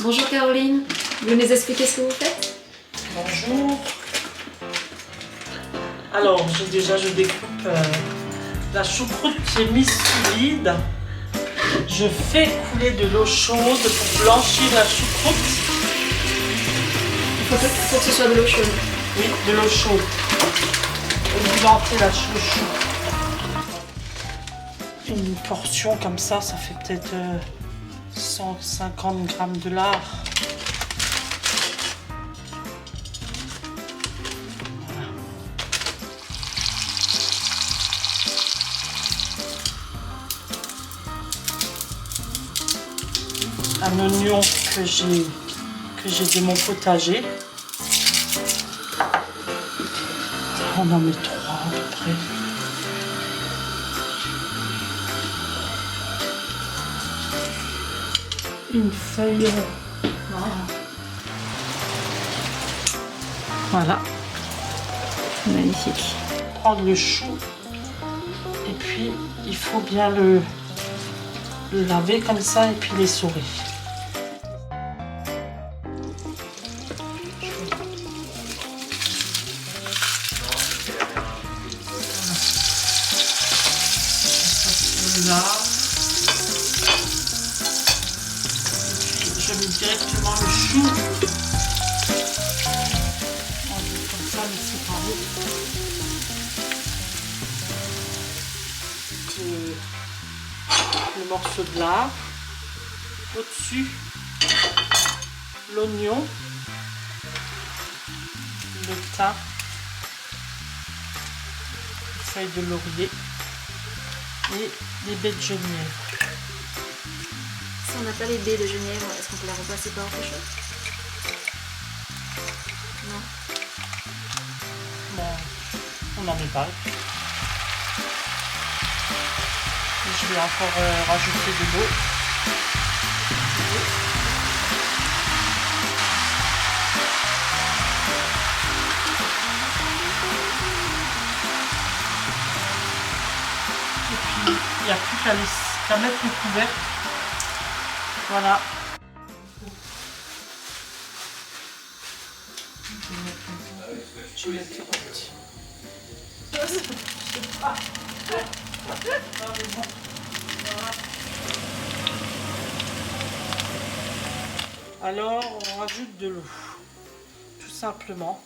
Bonjour Caroline, vous nous expliquer ce que vous faites? Bonjour. Alors, je découpe la choucroute qui est mise sous vide. Je fais couler de l'eau chaude pour blanchir la choucroute. Il faut que ce soit de l'eau chaude. Oui, de l'eau chaude. Alimenter la choucroute. Une portion comme ça fait peut-être 150 grammes de lard. Un oignon que j'ai de mon potager. On en met 3 à peu près. Une feuille. Voilà. Magnifique. Prendre le chou et puis il faut bien le laver comme ça et puis l'essorer. Là. Je mets directement le chou. On va comme ça le séparer. Le morceau de lard. Au-dessus, l'oignon, le thym, une feuille de laurier et des baies de genièvre. Si on n'a pas les baies de genièvre, est-ce qu'on peut les remplacer par autre chose? Non. Bon, on n'en met pas. Et je vais encore rajouter de l'eau. Et puis, il n'y a plus qu'à mettre le couvercle. Voilà. Je vais mettre Alors, on rajoute de l'eau, tout simplement,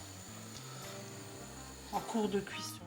en cours de cuisson.